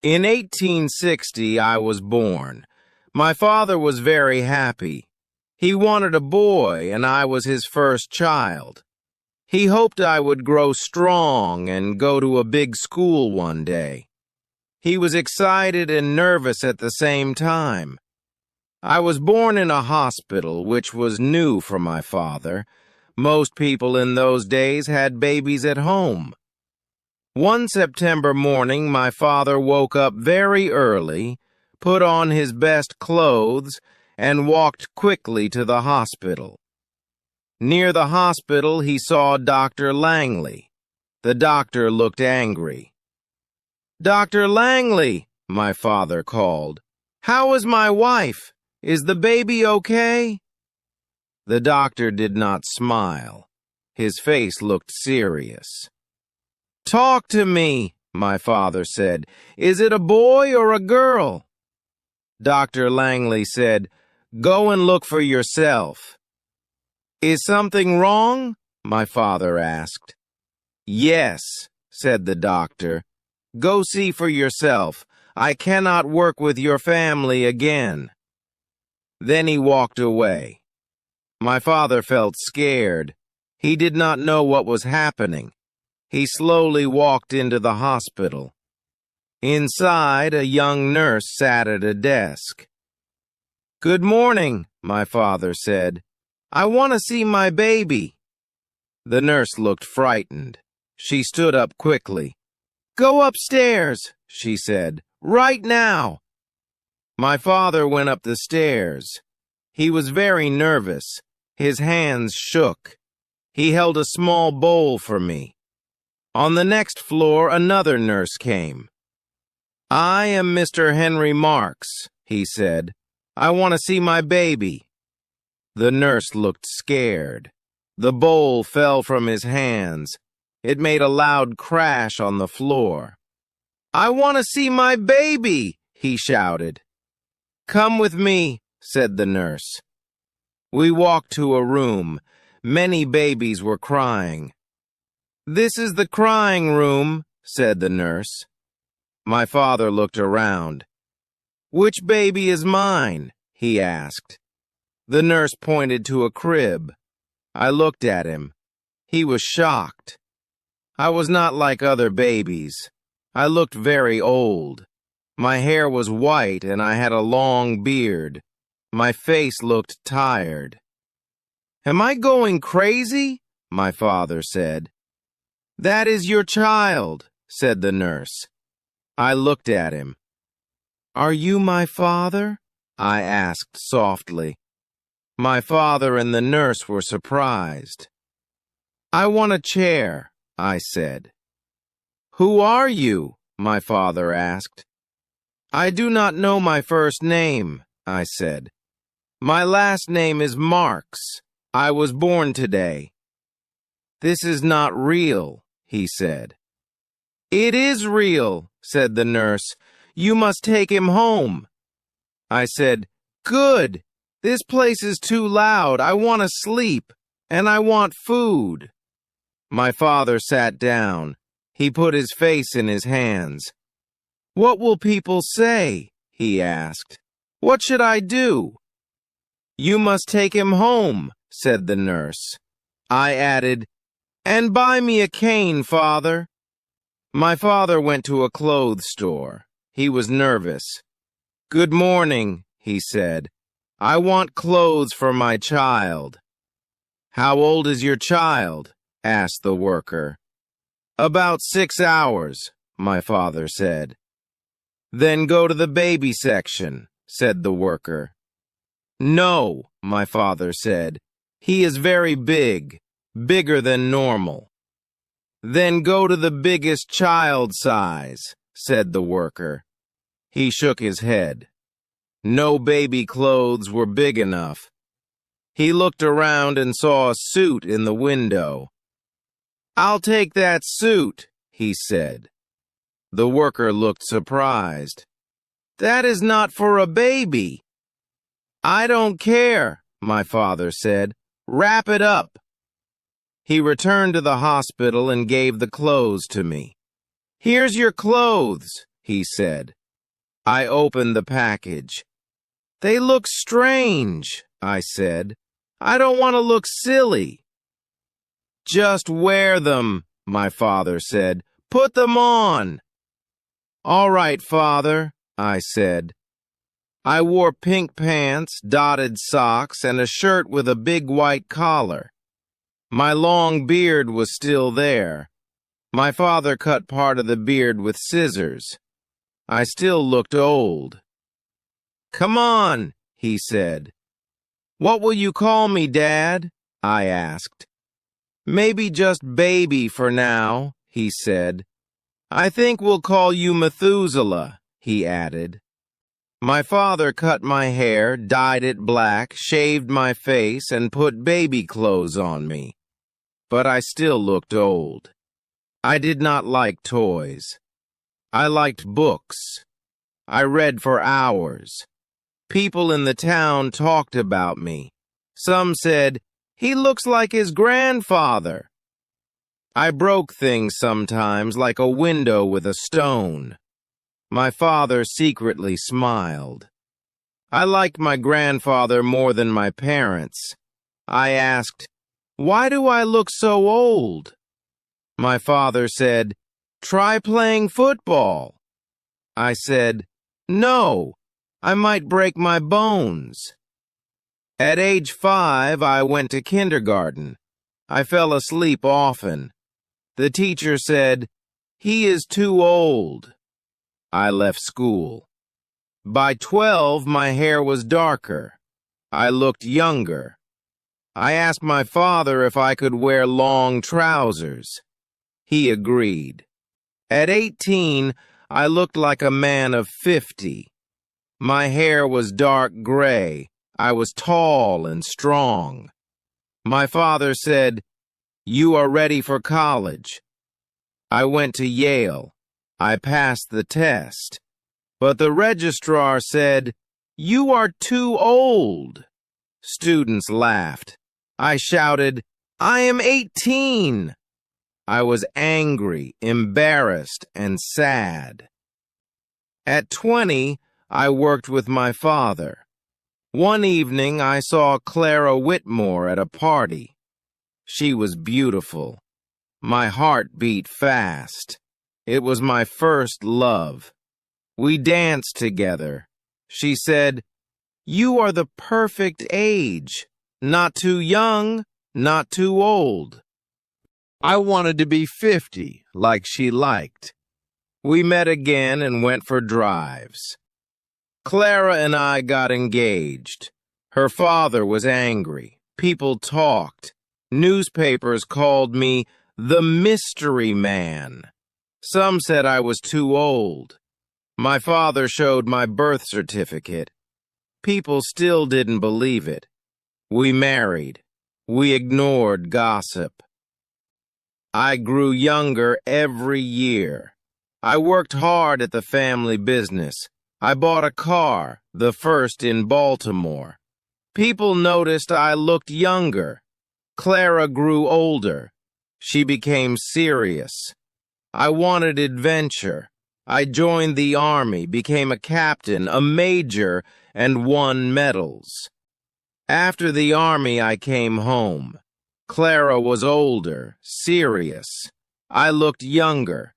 In 1860, I was born. My father was very happy. He wanted a boy, and I was his first child. He hoped I would grow strong and go to a big school one day. He was excited and nervous at the same time. I was born in a hospital, which was new for my father. Most people in those days had babies at home. One September morning, my father woke up very early, put on his best clothes, and walked quickly to the hospital. Near the hospital, he saw Dr. Langley. The doctor looked angry. "Dr. Langley," my father called. "How is my wife? Is the baby okay?" The doctor did not smile. His face looked serious. "Talk to me," my father said. "Is it a boy or a girl?" Dr. Langley said, "Go and look for yourself." "Is something wrong?" my father asked. "Yes," said the doctor. "Go see for yourself. I cannot work with your family again." Then he walked away. My father felt scared. He did not know what was happening. He slowly walked into the hospital. Inside, a young nurse sat at a desk. "Good morning," my father said. "I want to see my baby." The nurse looked frightened. She stood up quickly. "Go upstairs," she said, "right now." My father went up the stairs. He was very nervous. His hands shook. He held a small bowl for me. On the next floor, another nurse came. "I am Mr. Henry Marks," he said. "I want to see my baby." The nurse looked scared. The bowl fell from his hands. It made a loud crash on the floor. "I want to see my baby," he shouted. "Come with me," said the nurse. We walked to a room. Many babies were crying. "This is the crying room," said the nurse. My father looked around. "Which baby is mine?" he asked. The nurse pointed to a crib. I looked at him. He was shocked. I was not like other babies. I looked very old. My hair was white and I had a long beard. My face looked tired. "Am I going crazy?" my father said. "That is your child," said the nurse. I looked at him. "Are you my father?" I asked softly. My father and the nurse were surprised. "I want a chair," I said. "Who are you?" my father asked. "I do not know my first name," I said. "My last name is Marks. I was born today." "This is not real," he said. "It is real," said the nurse. "You must take him home." I said, "Good. This place is too loud. I want to sleep, and I want food." My father sat down. He put his face in his hands. "What will people say?" he asked. "What should I do?" "You must take him home," said the nurse. I added, "And buy me a cane, father." My father went to a clothes store. He was nervous. "Good morning," he said. "I want clothes for my child." "How old is your child?" asked the worker. "About 6 hours," my father said. "Then go to the baby section," said the worker. "No," my father said. "He is very big, bigger than normal." "Then go to the biggest child size," said the worker. He shook his head. No baby clothes were big enough. He looked around and saw a suit in the window. "I'll take that suit," he said. The worker looked surprised. "That is not for a baby." "I don't care," my father said. "Wrap it up." He returned to the hospital and gave the clothes to me. "Here's your clothes," he said. I opened the package. They look strange, I said. I don't want to look silly. Just wear them, my father said. Put them on. All right, Father, I said. I wore pink pants, dotted socks, and a shirt with a big white collar. My long beard was still there. My father cut part of the beard with scissors. I still looked old. Come on, he said. What will you call me, Dad? I asked. Maybe just Baby for now, he said. I think we'll call you Methuselah, he added. My father cut my hair, dyed it black, shaved my face, and put baby clothes on me. But I still looked old. I did not like toys. I liked books. I read for hours. People in the town talked about me. Some said, "He looks like his grandfather." I broke things sometimes, like a window with a stone. My father secretly smiled. I liked my grandfather more than my parents. I asked, "Why do I look so old?" My father said, "Try playing football." I said, "No, I might break my bones." At age 5, I went to kindergarten. I fell asleep often. The teacher said, "He is too old." I left school. By 12, my hair was darker. I looked younger. I asked my father if I could wear long trousers. He agreed. At 18, I looked like a man of 50. My hair was dark gray. I was tall and strong. My father said, "You are ready for college." I went to Yale. I passed the test. But the registrar said, "You are too old." Students laughed. I shouted, "I am 18." I was angry, embarrassed, and sad. At 20, I worked with my father. One evening, I saw Clara Whitmore at a party. She was beautiful. My heart beat fast. It was my first love. We danced together. She said, "You are the perfect age. Not too young, not too old." I wanted to be 50, like she liked. We met again and went for drives. Clara and I got engaged. Her father was angry. People talked. Newspapers called me the mystery man. Some said I was too old. My father showed my birth certificate. People still didn't believe it. We married. We ignored gossip. I grew younger every year. I worked hard at the family business. I bought a car, the first in Baltimore. People noticed I looked younger. Clara grew older. She became serious. I wanted adventure. I joined the army, became a captain, a major, and won medals. After the army, I came home. Clara was older, serious. I looked younger.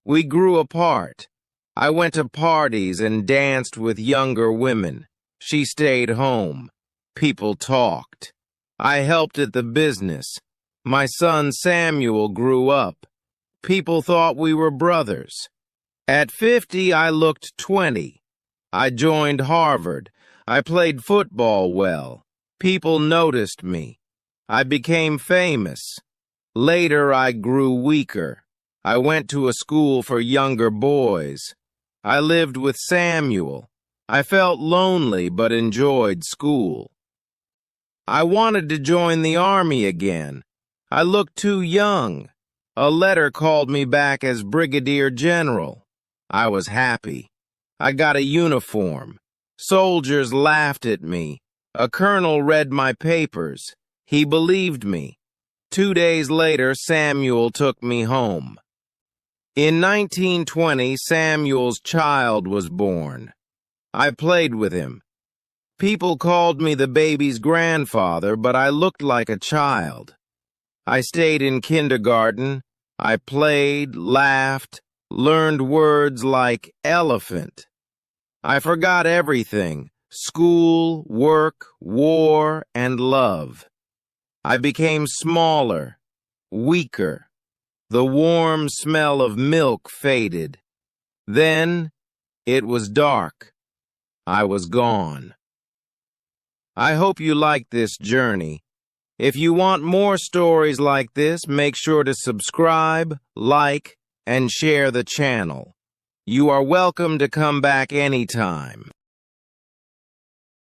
We grew apart. I went to parties and danced with younger women. She stayed home. People talked. I helped at the business. My son Samuel grew up. People thought we were brothers. At 50, I looked 20. I joined Harvard. I played football well. People noticed me. I became famous. Later, I grew weaker. I went to a school for younger boys. I lived with Samuel. I felt lonely but enjoyed school. I wanted to join the army again. I looked too young. A letter called me back as Brigadier General. I was happy. I got a uniform. Soldiers laughed at me. A colonel read my papers. He believed me. 2 days later, Samuel took me home. In 1920, Samuel's child was born. I played with him. People called me the baby's grandfather, but I looked like a child. I stayed in kindergarten. I played, laughed, learned words like elephant. I forgot everything: school, work, war, and love. I became smaller, weaker. The warm smell of milk faded. Then it was dark. I was gone. I hope you liked this journey. If you want more stories like this, make sure to subscribe, like, and share the channel. You are welcome to come back anytime.